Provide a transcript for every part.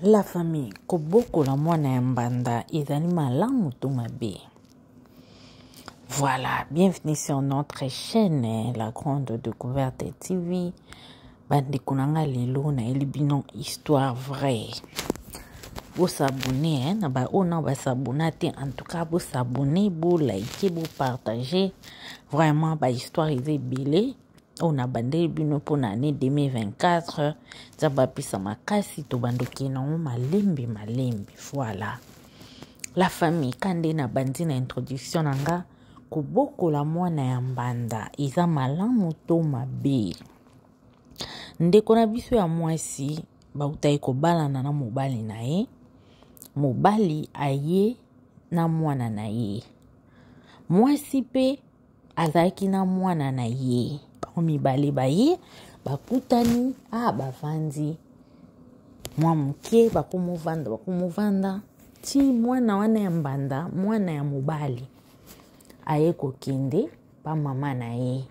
La famille, koboko la mwana ya mbanda, ezali malamu to mabe. Voilà, bienvenue sur notre chaîne, la grande découverte TV. Bandi kunanga lelo na elibino histoire vraie. Vous s'abonnez, na ba ona ba s'abonner, en tout cas vous s'abonner, vous liker, vous partager. Vraiment ba histoire est belle. On a bandé bino pour l'année 2024. Zaba pisa makasi to bandoki na malembi. Voilà. La famille kande na bandi na introduction nanga koboko la mwana ya mbanda iza malamu to mabe. Ndeko na biso ya mwasi bautai kobalana na mobali na ye. Mobali aye na mwana na ye. Mwasi pe azaki na mwana na ye. Mibale baye bakutani bavandi mwa mke bakumuvanda ti mwana wana ya mbanda mwana ya mobali aye kokende pa mama na ye.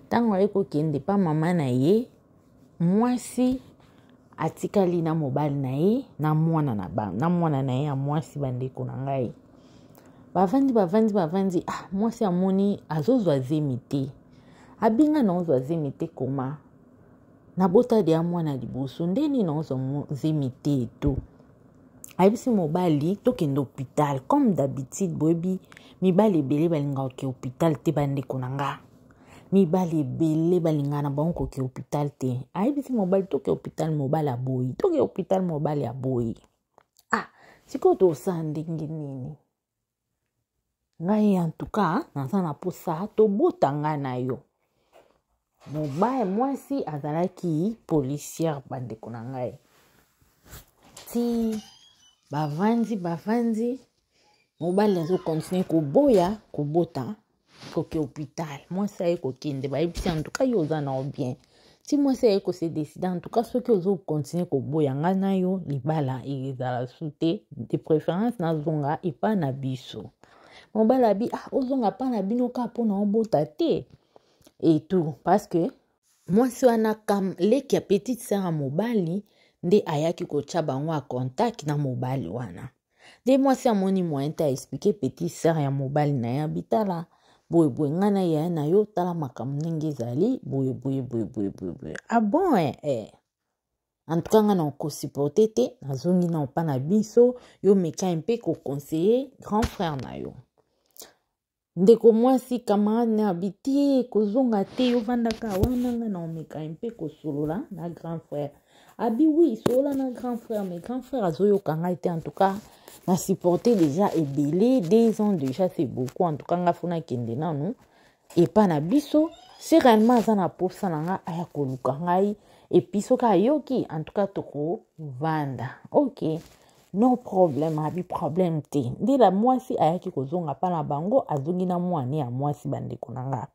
Tango aye kokende pa mama na ye, mwasi atikali na mobali na ye na mwana na ye ya mwasi bandeko na ngai. Bavandi mwasi amoni azozwa zemi te. Abinga na ozo zemi te koma. Na bota de mwana liboso ndeni na ozo zemi te eto. Ayebisi mobali tokende hôpital comme d'habitude boyebi mibali ebele balinga oke hôpital te bandeko na nga. Mibali ebele balinga na bango oke hôpital te. Ayebisi mobali toke hôpital mobali aboyi. Toke hôpital mobali aboyi. Siko to sa ndenge nini. Ngai en tout cas naza na posa to botanga na yo. Mobali mwasi azalaki policière bandeko na ngai. Ti bavandi mobali azo continuer koboya kobota koke hôpital. Mwasi aye kokende bayebisi en tout cas yo oza na bien. Ti mwasi aye ko se décider en tout cas soki ozo continuer koboya nga na yo libala ezala sute de préférence na zonga epa na biso. Mobali abi ozonga pa na bino ka pona obota te. Et tout, parce que moi si wana kam leki ya petite sœur ya mobali nde ayaki kotia bango a contact na mobali wana. De moi si amoni moyen ta expliquer petite sœur ya mobali na ya bitala boye ngana ya na yo tala makambo ndenge ezali boye. Ah bon en tout cas ngana ko supporter te nazongi na pa na biso yo meka mpe ko conseiller grand frère na yo. Ndeko mwasi camarade na habiti kozonga te yo vandaka wana nga na omeka mpe kosolola na grand frère. Abi oui solola na grand frère mais grand frère azoyo kanga ete en tout cas na supporter déjà ebele 2 ans déjà c'est beaucoup en tout cas nga funa kende nanu et pas na biso si réellement aza na posa na nga aya koluka ngai et puis soka yoki en tout cas toko vanda ok. No problème, abi problème te. Ndi la mwasi ayaki kozonga pa na bango azongi na mwane ya mwasi bandeko na nga.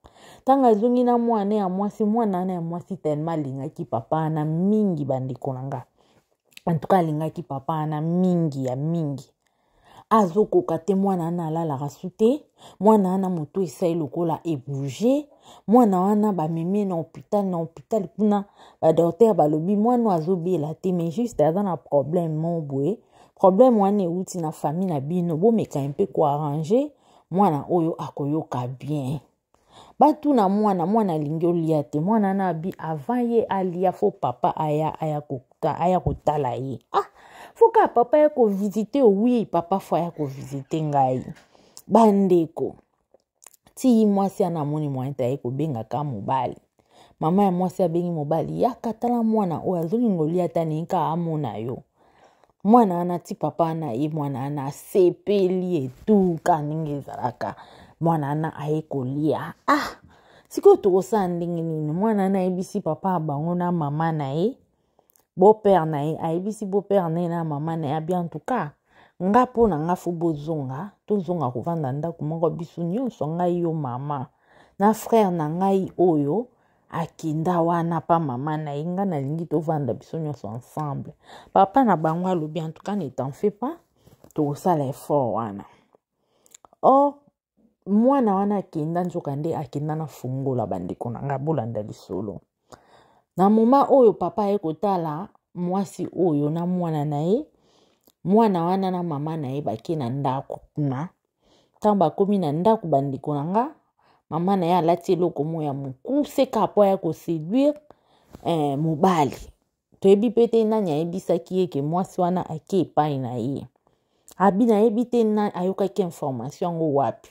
Tanga azongi na mwane ya mwasi mwana ya mwasi tellement lingaki papa na mingi bandeko na nga. En tout cas lingaki papa na mingi. Azoko kate mwana na lala rasute, mwana na moto esai lokola ebouger, mwana wana ba meme na hôpital kuna ba docteur balobi mwana azobela te mais juste aza na problème mobwe. Problème wana euti na famille na bino bo meka mpe ko arranger mwana oyo akoyoka bien. Batu na mwana lingi olia te mwana na bi avant ye alia fo papa aya kotala ye. Faut ka papa ya ko visiter oui papa faut ya ko visiter ngai. Bandeko. Ti mwasi ana moni moyenta ye ko benga ka mobali. Mama ya mwasi abengi mobali ya katala mwana oyo azolingolia tani nka amona yo. Mwana ana ti papa na ye mwana ana sepeli etu kaninge ezalaka mwana ana aye kolia siko tokosa ndenge nini mwana ana ayebisi papa bango na mama na ye beau-père na ye ayebisi beau-père na ye na mama na ye bien en tout cas nga po na nga fo tozonga kovanda ndako moko biso nyonso ngai yo mama na frère na ngai oyo akinda wana pa mama na inga na lingi tovanda biso nyonso ensemble. Papa na bango alobi en tout cas ne t'en fais pas to sala effort wana. Mwana wana akinda nzoka nde akinda na fungola bandeko na nga bolanda lisolo. Na moma oyo papa ye kotala mwasi oyo na mwana na ye mwana wana na mama na ye bake na ndako kuna ntango bakomi na ndako bandeko na nga mama na ye alati eloko moko ya mokuse kapo ya koseduire mobali toyebi pe te nani ayebisaki ye ke mwasi wana ake epai na ye abi nayebi te nani ayokaki information yango wapi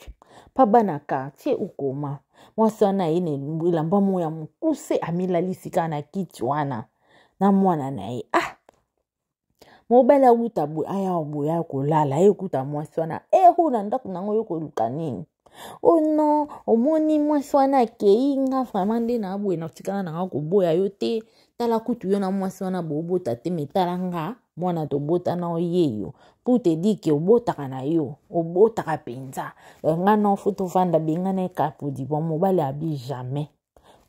pa bana quartier ukoma mwasi wana ye na elamba moko ya mokuse amilalisi kaka na kiti wana na mwana na ye mobali akuta boye aya boye ya kolala ye kuta mwasi wana ho na ndako nango yo koluka nini non omoni mwasi wana akei nga vraiment nde na boye na tikana nanga koboya yo te tala kutu yo na mwasi wana bobota te metala nga mwana tobota na oyeyo pour te dire que obotaka na yo obotaka penza nga na foto vanda benga na kapudi bon mobali abi jamais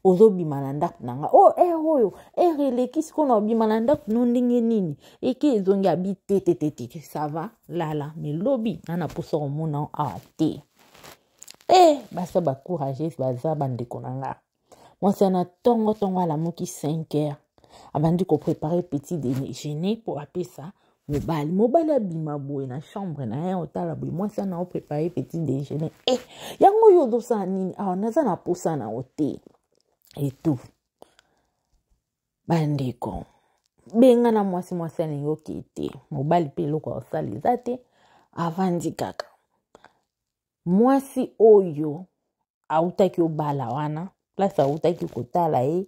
ozobima na ndako nanga oyo relekisi kona obima na ndako no ndenge nini eke ezongi abi te ça va lala melobi nana poso komona awa te basa bacourageuse baza bandeko na nga mwasi ana tongo alamuki 5 heures abandi koprepare petit déjeuner pour apesa mobali abima boye na chambre na ye otala boye mwasi ana oprepare petit déjeuner yango oyo ozosala nini awa naza na posa na ote etu bandeko benga na mwasi alingi oke te mobali mpe eloko osala eza te avandi kaka mwasi oyo autaki obala wana place autaki kotala ye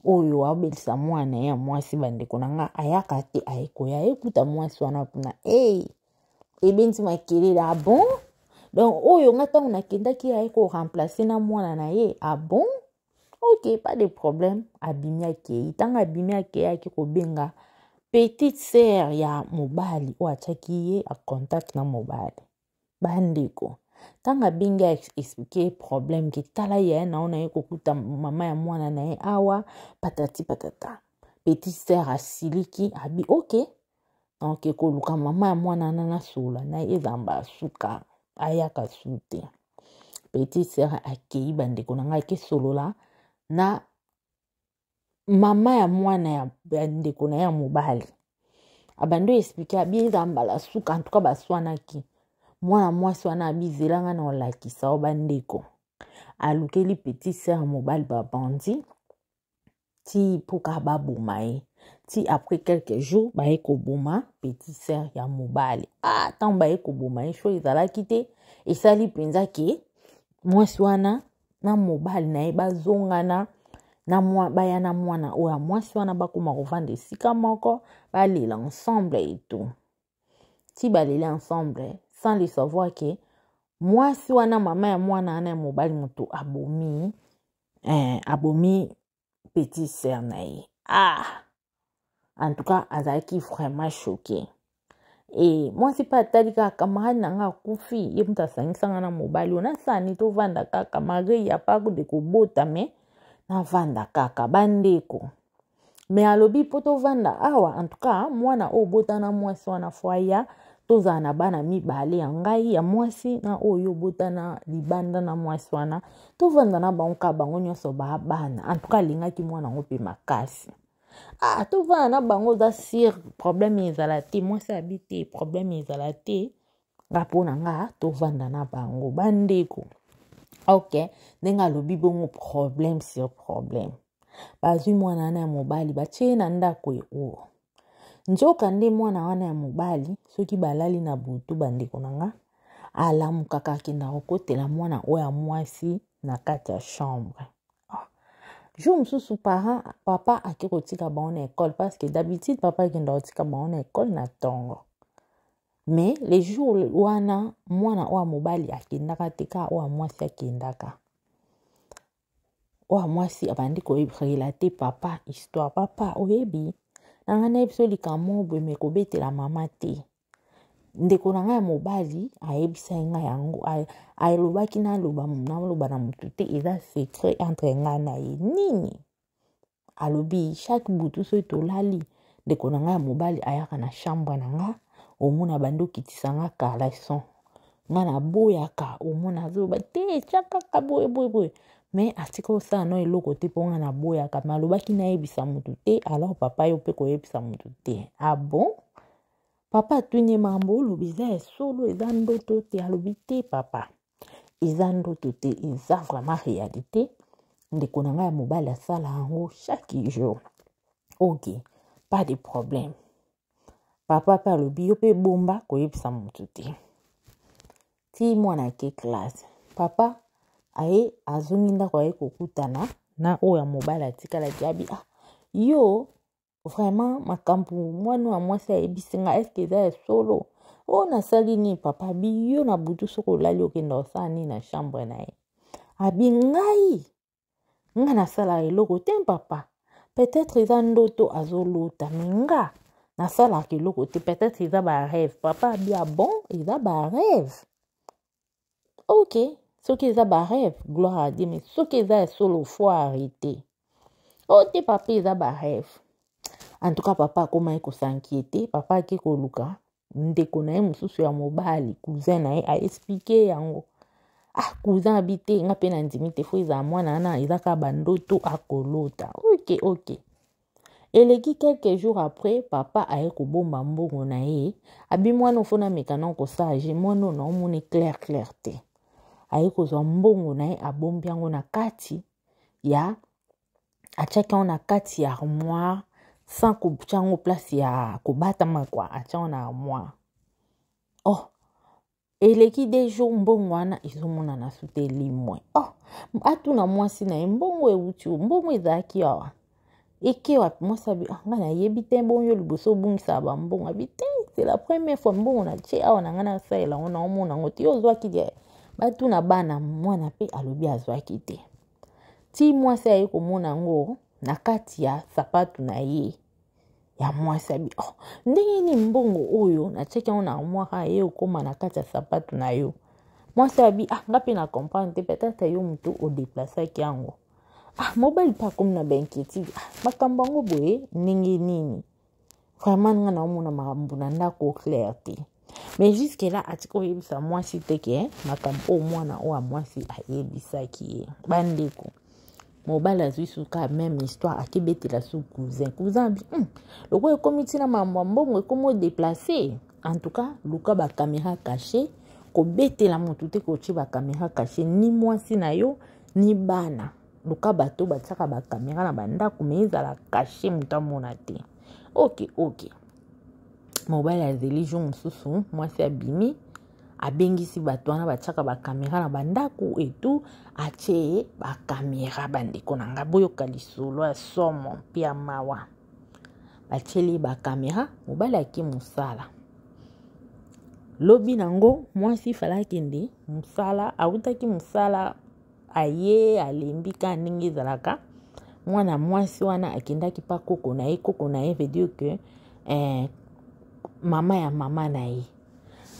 oyo abelisa mwana ya mwasi bandeko na nga ayaka te ayekoya ekuta mwasi wana kuna ebenzi makelele bon donc oyo nga ntango nakendaki ayeko remplacer na mwana na ye bon ok pas de problème abimi akei ntango abimi akei ayaki kobenga petite sœur ya mobali oyo atiaki ye a contact na mobali bandeko ntango abengi expliquer problème ke tala ye na ona ye kokuta mama ya mwana na ye awa patati patata petite sœur asiliki abi ok donc koluka mama ya mwana na sola na ye ezamba suka ayaka sute petite sœur akei bandeko na ngai kesolola na mama ya mwana ya ndeko na ya mobali abando expliquer abi ezamba suka en tout cas baswanaki mwana mwasi wana abizelanga na olakisa bandeko alukeli petite sœur mobali babandi ti puka baboma ye ti après quelques jours baye koboma petite sœur ya mobali tant baye koboma ye sho ezalaki te esali penza ke mwasi wana na mobali na ye bazongana na baya na mwana oya mwasi wana bakoma kovanda esika moko balela ensemble etu ti balela ensemble sans le savoir que mwasi wana mama ya mwana wana ya mobali moto abomi petite sœur na ye en tout cas azalaki vraiment choqué mwasi mpe atali kaka camarade na nga akufi ye moto asangisanga na mobali oyo nasani tovanda kaka malgré ya pako de kobota me navanda kaka bandeko me alobi mpo tovanda awa en tout cas mwana oyo bota na mwasi wana foya tozala na bana mibale ya ngai ya mwasi na oyo bota na libanda na mwasi wana tovanda na bango ka bango nyonso babana en tout cas alingaki mwana yango mpe makasi tovanda na bango za sir problème ezala te mwasi abi te problème ezala te nga mpona nga tovanda na bango bandeko ok ndenge alobi bongo problème sur problème bazwi mwana wana ya mobali batie na ndako oyo nzoka nde mwana wana ya mobali soki balali na butu bandeko na nga alamukaka akenda kokotela mwana oyo ya mwasi na kati ya chambre jour mosusu papa ake kotika bango na école parce que d'habitude papa akenda kotika bango na école na ntongo mais les jours wana mwana oyo ya mobali akendaka te ka oyo ya mwasi akendaka oyo ya mwasi abandi korelate papa histoire papa oyebi nanga nayebi so likambo boye me kobetela mama te ndeko na ngai ya mobali ayebisa nga yango alobaki naloba na motu te eza secret entre nga na ye nini alobi chaque butu so tolali ndeko na ngai ya mobali ayaka na chambre na nga omona bandi okitisanga kalason nga na boyaka omona azoba te tiakaka boye mais atika osala no eloko te mpo nga na boyaka me alobaki nayebisa mutu te alors papa yo mpe koyebisa mutu te. Ah bon? Papa atuni makambo olobi eza ya solo eza ndoto te? Alobi te papa eza ndoto te, eza vraiment réalité. Ndeko na ngai ya mobali asala yango chaque jour. Ok, pas de problème. Papa pe alobi yo pe bomba koyebisa mutu te. Ti mwana ake classe papa aye azongi ndako aye kokutana na oyo ya mobali atikalaki abi yo vraiment makambo mwana wa mwasi ayebisi nga eske eza ya solo? O nasali nini papa? Abi yo na butu soko olali okenda osala nini na chambre na ye? Abi ngai nasala eloko te papa, peut-être eza ndoto azolota me nga nasalaka eloko te, peut-être eza ba rêve. Papa abi bon eza ba rêve. Ok, soki eza ba rêve, gloire à Dieu, mais soki eza ya solo faut arrêter. Oh te papa eza ba rêve. En tout cas papa akoma ko s'inquiéter, papa ake koluka ndeko na ye mosusu ya mobali cousin na ye a expliquer yango. Cousin habite nga pe na ndimi te fo eza mwana na eza ka bandoto akolota. Ok. Eleki quelques jours après papa aye kobomba mbongo na ye, abi mwana ofona mekana ko sage mwana na omoni clair te. Aye kozwa mbongo na ye abombi yango na kati ya atiaki yango na kati ya armoire sans kotia yango place ya kobatama kwa, atia yango na armoire. Eleki des jours mbongo wana ezomona na sute limwe. Atuna mwasi na ye mbongo euti mbongo ezalaki awa eke wapi? Mwasi abi nga nayebi te mbongo yo liboso obungisa bambongo. Abi te c'est la première fois mbongo na tie awa na nga nasalela ngo na omona ngo te yo ozwaki te? Batuna bana mwana mpe alobi azwaki te. Ti mwasi aye komona ngo na kati ya sapatu na ye ya mwasi abi ndenge ni mbongo oyo natiaki yango na armoire ye okoma na kati ya sapatu na yo? Mwasi abi nga pe na comprendre te, peut-être yo mutu odeplasaki yango. Mobile pa comme na bainquiétude. Makambo yango boye ndenge nini? Vraiment nga na omona makambo na ndako clair te. Mais jusque là atika oyebisa mwasi te ke makambo mwana oyo mwasi ayebisaki ye. Bandeko mobile azwi suka même histoire akibetela su cousin abi loko ekomi tina mambo mbongo ekomo déplacer. En tout cas luka ba caméra cachée ko betela mutu te ko chi ba caméra cachée ni mwasi na yo ni bana. Luka bato bataka ba caméra na bandako mais ezala caché mutu amona te. Ok. Mobile azeli jour mosusu mwasi abimi abengisi bato wana batiaka ba caméra na bandako et tout, atie ba caméra bandeko na nga boyoka lisolo ya somo mpe ya mawa. Batieli ba caméra mobali ake mosala. Lobi nango mwasi fala kende mosala, awutaki mosala aye alembi ka ndenge ezalaka. Mwana mwasi wana akendaki pa koko na ye veut dire que mama ya mama na ye.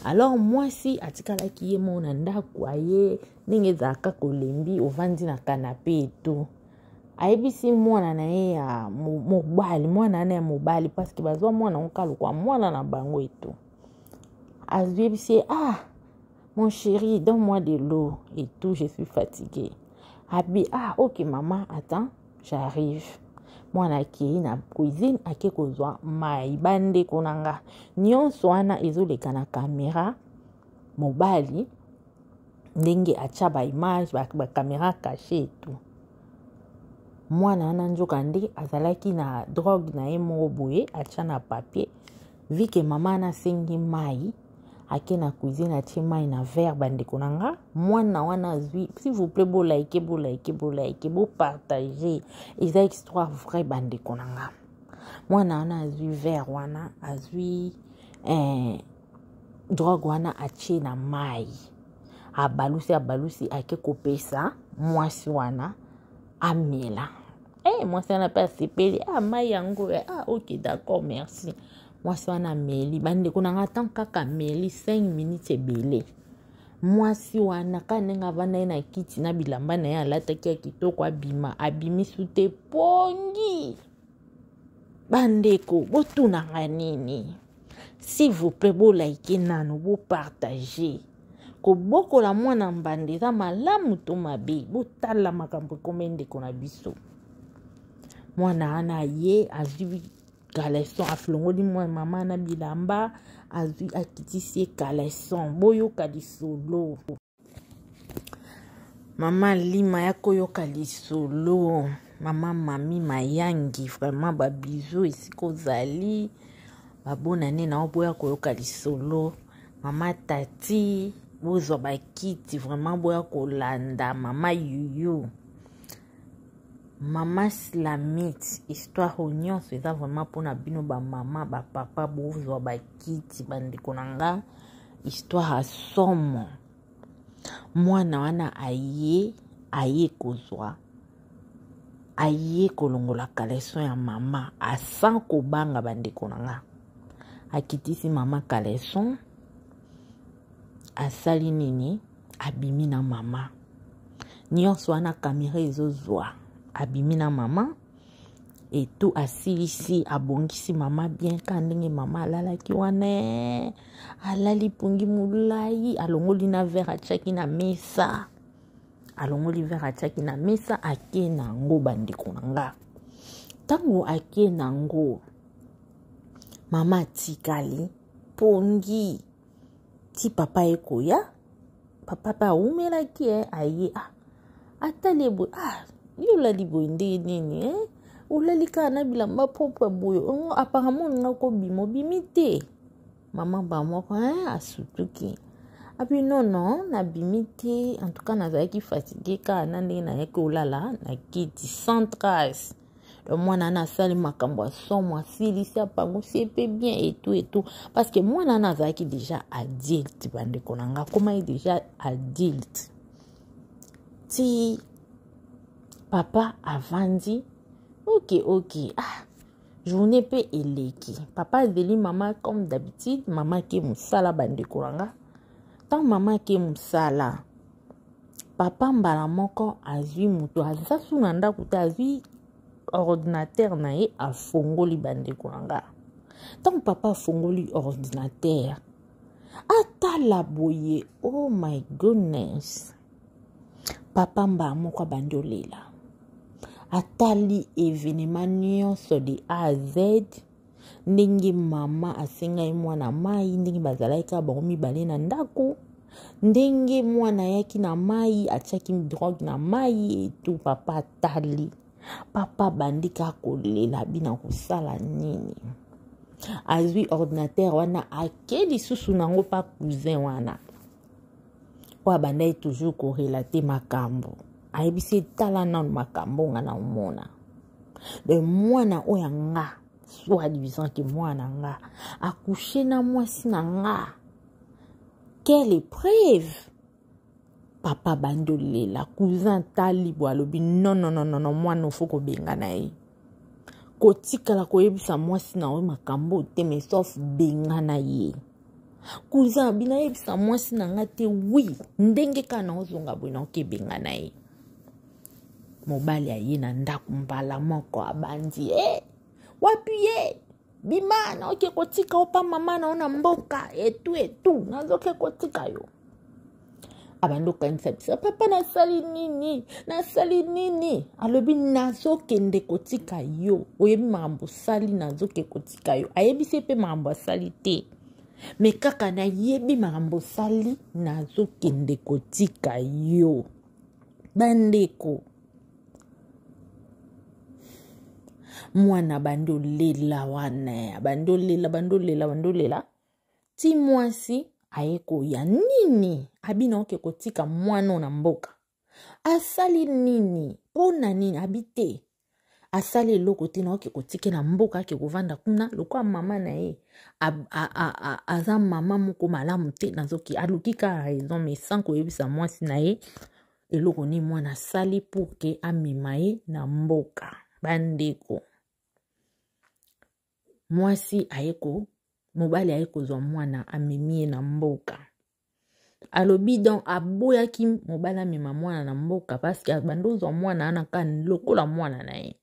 Alors mwasi atikalaki ye mona ndako aye ndenge ezalaka kolembi ovandi na canapé eto. Ayebisi mwana na ye ya mobali, mwana na ya mobali parce que bazwa mwana onkalo kwa mwana na bango eto. Azwebisi mon chéri, donne-moi de l'eau et tout, je suis fatiguée. Abi ok maman, attends, j'arrive. Mwana akei na cuisine ake kozwa mai. Bandeko na nga nyonso wana ezoleka na caméra mobali ndenge atia ba image ba caméra cachée tout. Mwana wana nzoka nde azalaki na drogue na ye moko boye atia na papier. Vi ke mama na sengi mai ake na cuisine atie mai na verre. Bandeko na nga mwana wana azwi, s'il vous plaît bo like bo partager, eza histoire vrai bandeko na nga. Mwana wana azwi verre wana azwi drogue wana atie na mai abalusi ake kopesa mwasi wana amela. Mwasi wana pa sepeli mai yango ok d'accord merci. Mwasi wana meli bandeko na nga tant kaka meli 5 minutes ebele. Mwasi wana kanenga vana na kiti na bilamba na ye alataki ya kitoko abimi sute pongi. Bandeko botuna nga nini? S'il vous plaît bo like nano bo partager. kobokola mwana mbanda eza malamu to mabe botala makambo komende kona biso mwana ana ye azwi caleçon aflongoli mwana mama na bilamba azwi akitisi ye caleçon boyoka lisolo mama lima ya koyoka lisolo mama mami mayangi vraiment ba bisous esika ozali babonane na oboya koyoka lisolo mama tati bozwa bakiti vraiment boya kolanda mama yuyu mama slamite histoire nyonso eza vraiment mpona bino bamama bapapa bozwa bakiti bandeko na nga histoire asomo mwana wana aye kozwa aye kolongola caleçon ya mama asan kobanga bandeko na nga akitisi mama caleçon asali nini abimi na mama nyonso wana kamera ezozwa abimi na mama etu asilisi abongisi mama bien ka ndenge mama alalaki wana alali pungi mulai alongoli na verre atiaki na mesa alongoli verre atiaki na mesa ake nango bandeko na nga ntango ake nango mama atikali pongi ti papa ekoya papa pa umelaki aye atali boye yo olali boye ndenge nini olali kaka na bilamba propre boye apparemment nga kobima obimi te mama ba moko asutuki api nono nabimi te en tout cas nazalaki fatigué kaka na ndenge nayaki olala na kiti sans trace le mwana na asali makambo asomo asilisi apangosi epe bien etu parce que mwana na azalaki déjà adulte bandeko na nga komai déjà adulte ti papa avandi ok journée pe eleki papa azeli mama comme d'habitude mama ke musala bandeko na nga tant mama ke musala papa mbala moko azwi mutu aza suna ndako te azwi ordinateur na ye afongoli bandeko na nga tant papa afongoli ordinateur atala boye oh my goodness papa mbala moko abandi olela atali événement nyonso de A à Z ndenge mama asengai mwana mai ndenge bazalaki kaka bango mibale na ndako ndenge mwana yaki na mai atiaki drogue na mai etu papa atali papa bandika kolela bina kosala nini azwi ordinateur wana ake lisusu nango pa cousin wana oyo abandai toujours korelate makambo ayebisi etala nano makambo nga na omona de mwana oyo nga soit disant que mwana nga akouché na mwasi na nga quelle épreuve papa bando lela cousin tali bo alobi non mwana ofo kobenga na ye kotikala koyebisa mwasi na oyo makambo te mais sauf benga na ye cousin bina yebisa mwasi na nga te oui ndenge ka na ozonga boye na okebenga na ye mobali aye na ndako mbala moko abandi wapi ye bima na oke kotika opa mama na ona mboka etu nazoke kotika yo abando kanisa bisa papa nasali nini alobi nazokende kotika yo oyebi makambo sali nazoke kotika yo ayebisi pe makambo asali te me kaka nayebi makambo sali nazokende kotika yo bandeko mwana bando lela wana bando lela ti mwasi ayeko ya nini abina oke kotika mwana na mboka asali nini pona nini abite asali eloko te na oke kotike na mboka ake kovanda kuna lokwa mama na ye aza mama moko malamu te nazoki aluki ka raison mais sans koyebisa mwasi na ye eloko ni mwana asali pour ke amema ye na mboka bandeko mwasi ayeko mobali ayekozwa mwana amemie na mboka alobi donc aboyaki mobali amema mwana na mboka parce que bandozwa mwana anaka lokola mwana na ye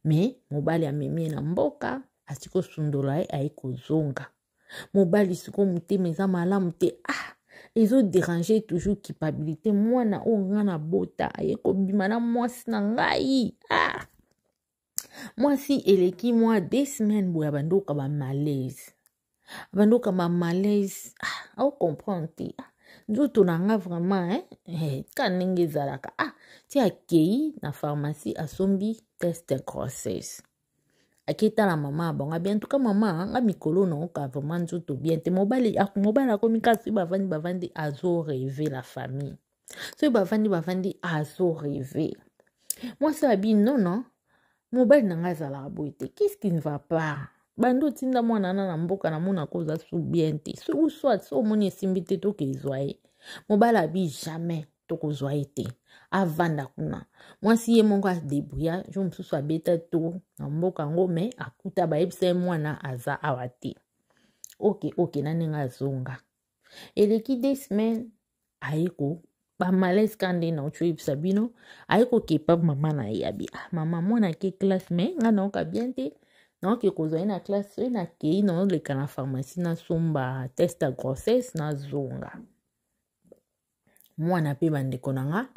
mais mobali amemie na mboka asiko sundola ye ayekozonga mobali siko mutema eza malamu te Ils ont dérangé toujours culpabilité. Moi, na ngana bota. Ayeko bimana moi sinangai. Ah. Moi, si eleki moi 2 semaines, boya bandoka ba malaise. Bandoka ba malaise. Ah, au comprendre. Nzoto nanga vraiment, kanenge zalaka. Ah, ti akei na pharmacie asombi test de grossesse. Akita la maman bon bien tout cas maman nga mikolo non ka vraiment nzoto bien te mobali akomi kasi bavandi azo rêver la famille. So bavandi azo rêver. Moi ça bi non mobali nanga zala boite. Qu'est-ce qui ne va pas? Bando tinda mwana na mboka na mona koza sou bien te. So soit so moni simbite to ke zoaye. Mobali abi jamais to ko zoaye te. Avanda kuna. Moi si ye mongo a débrouilla, je me suis abeta to na mboka ngome akuta ba ebse mwana aza awate. Ok na ninga zonga. Eleki 2 semaines aiko ba malaise kande na uchu sabino aiko kepa mama na yabi. Mama mwana ke classe me nga na ka bien te. Na ke kozo na classe na ke na le kana pharmacie na somba test de grossesse na zonga. Mwana pe bandeko nanga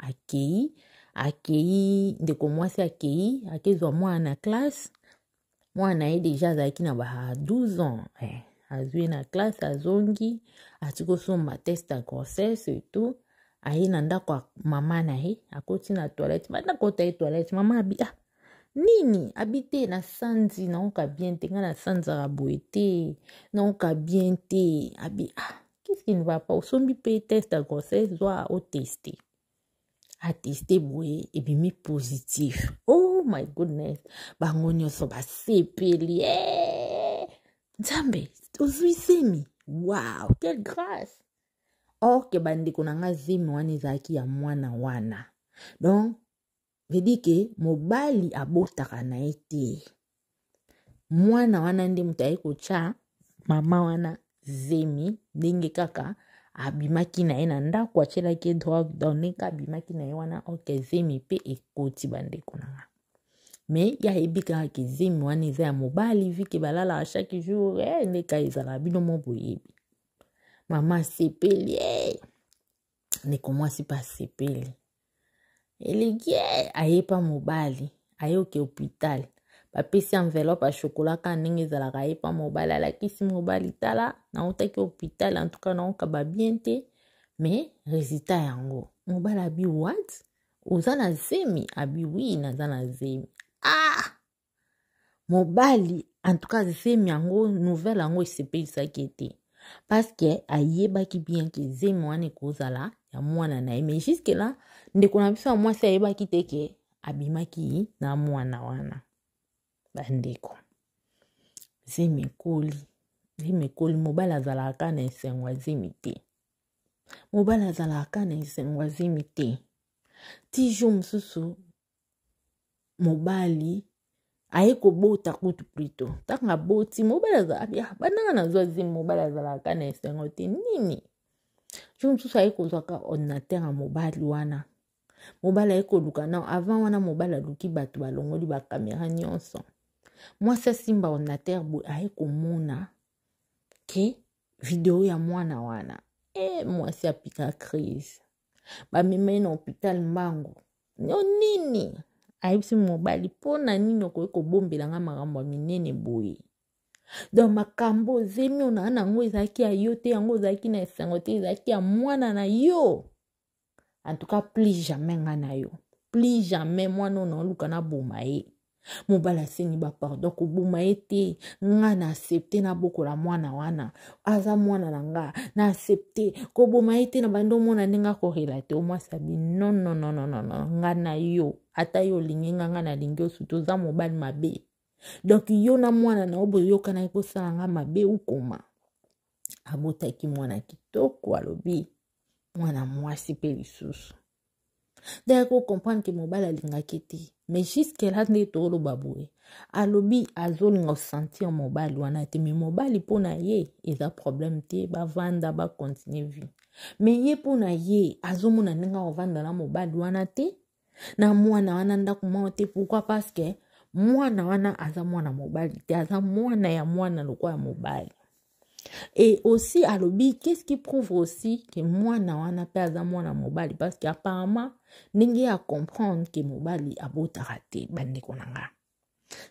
akei ndeko mwasi akezwa mwana na classe. Mwana ye deja zaki na ba 12 ans. Azwi na classe azongi atiko somba test de grossesse et tout. Aye na ndako mama na ye akoti na toilette. Banda kota ye toilette mama abi nini habite na sanzi na oka bien te nga na sanza raboete na oka bien te abi qu'est-ce qui ne va pas? Sombi pe test de grossesse doit au tester. A tester boye et bimi positif. Oh my goodness. Bangonyo so ba sepeli. Nzambe, ozui semi. Wow, quelle grâce. Or ke bandeko nanga zemi wana zaki ya mwana wana. Donc veut dire que mobali abotaka na ete. Mwana wana ndi mutaye kocha mama wana zemi ndenge kaka abimaki na ye na ndako achelaki drogue donné ka abimaki na ye wana ok zemi pe ekoti bandeko nanga. Mais ya ebika ke zemi wana eza ya mobali vi ke balala a chaque jour ndeka ezala bino mo boyebi. Mama sepeli ndeko mwasi pa sepeli. Eleki aye pa mobali aye oke hôpital bapesi enveloppe a chocolat ka ndenge ezalaka aye pa mobali alakisi mobali tala na otaki hôpital en tout cas na oka ba bien te mais résultat yango mobali abi what oza na zemi abi oui naza na zemi mobali en tout cas zemi yango nouvelle yango esepelisaki ete parce que ayebaki bien ke zemi wana ekozala ya mwana na ye mais jusque là ndeko na biso ya mwasi ayebaki te ke abimaki na mwana wana bandeko zemi ekoli mobali azalaka na esengo zemi te mobali azalaka na esengo zemi te ti jour mosusu mobali aye kobota kutu plutôt tanga boti mobali azalaka bananga nazwa zemi mobali azalaka na esengo te nini jour mosusu aye kozwaka ordinateur ya mobali wana mobali aye koluka na avant wana mobali aluki bato balongoli bakamera nyonso mwasi asimba ordinateur boye aye komona ke video ya mwana wana mwasi apika crise bamemai na hôpital mbango nini ayebisi mobali mpona nini okoki kobombelanga makambo ya minene boye donc makambo zemi ona nango ezalaki ya yo te yango ezalaki na esengo te ezalaki ya mwana na yo. En tout cas plus jamais nga na yo plus jamais mwana ona oluka na boma ye mobali asengi ba pardon koboma ye te nga na accepte na bokola mwana wana aza mwana na nga na accepte koboma ye te na bando mona ndenge akorelate omwasi abi non nga na yo ata yo olingi nga na lingi osuto oza mobali mabe donc yo na mwana na obo yokana kosala nga mabe ukoma abotaki mwana kitoko alobi mwana mwasi pe lisusu d'ailleurs ko comprendre que mobali alingaki te mais jusque là nde toloba boye alobi azolinga sentir mobali wana te mais mobali pona ye eza problème te bavanda ba continuer vie mais ye pona ye azomona ndenge ovanda na mobali wana te na mwana wana ndako mwa te pourquoi parce que mwana wana aza mwana mobali te aza mwana ya mwana lokwa ya mobali Et aussi, alobi, qu'est-ce qui prouve aussi que moi, na pas à moi, na mobali, parce qu'apparemment, n'engue à comprendre que mobali a beau raté, bande konanga.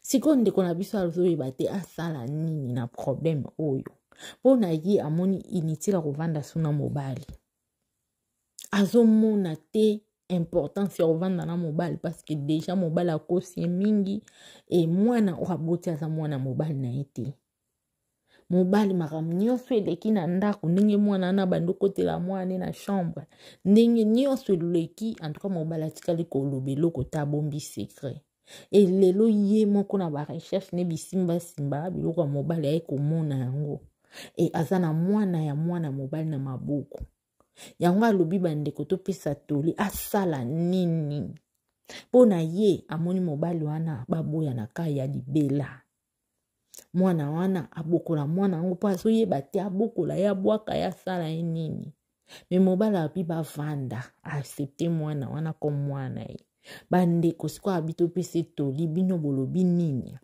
Si kon de kon abiso alzo ibate asala nini na problème oyo. Po na ye amoni inutile rovanda suna mobali. Azo mona te importance ya rovanda na mobali parce que déjà mobali a kosi mingi et mwana oraboti aza mwana mobali na ete. Mobali makambo nyonso eleki na ndako ndenge mwana na bando kotela mwana na chambre ndenge nyonso eleki en tout cas mobali atikali kolobelo kota bombi secret et lelo ye moko na ba recherche ne bisimba simba biloko ya mobali ay komona yango et azana mwana ya mwana mobali na maboko yango alobi bandeko topesa toli asala nini pona ye amoni mobali wana baboya na kaya ya libela. Mwana wana abokola mwana ngo pa so yeba te abokola ya bwaka ya sala nini. Me mobala api bavanda accepter mwana wana comme mwana ye. Bande kosiko abito pese toli bino bolobi nini.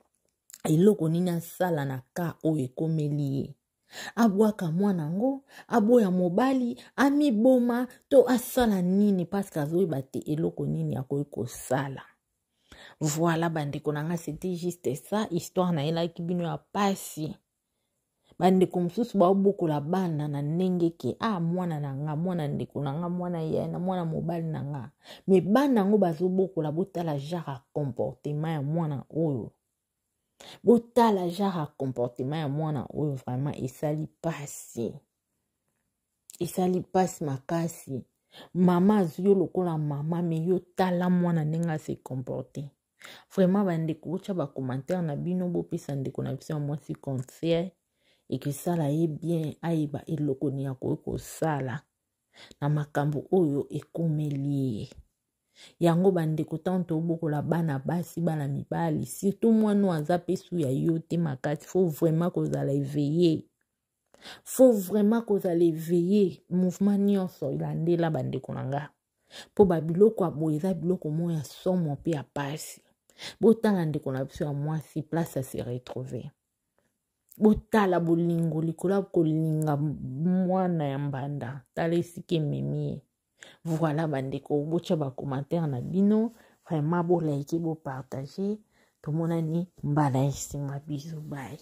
Eloko nini asala na ka o ekomeli ye. Abwaka mwana ngo aboya mobali ami boma to asala nini parce que azoyeba te eloko nini akoki kosala. Voilà, bande konanga, c'était juste ça. Histoire na ela kibino ya pasi. Bande komsusu ba boko la bana na nenge ke mwana na nga, mwana ndeko na nga, mwana ye na mwana mobali na nga. Me bana ngo bazo boko la botala genre comportement ya mwana oyo. Botala genre comportement ya mwana oyo vraiment esali pasi. Esali pasi makasi. Mama azuyo lokola mama me yo tala mwana nenga se comporter. Vraiment bandeko cha ba commentaire na bino bo pesa ndeko na biso moi si conseil et que ça là est bien aiba eloko ni ko sala na makambo oyo ekomeli yango bandeko tanto bokola bana basi bana mibali surtout mwana aza pesu ya yo te makati faut vraiment que vous allez éveiller. Faut vraiment que vous allez éveiller mouvement nyonso ilandela bandeko nanga po ba biloko aboyeza biloko moya somo pe ya pasi. Botala ndeko na biso ya mwasi place à se retrouver. Botala bolingo likola kolinga mwana ya mbanda tala esike mimi. Voilà bandeko bocha ba commentaire na bino vraiment bo like bo partager to monani mbala esima biso bye.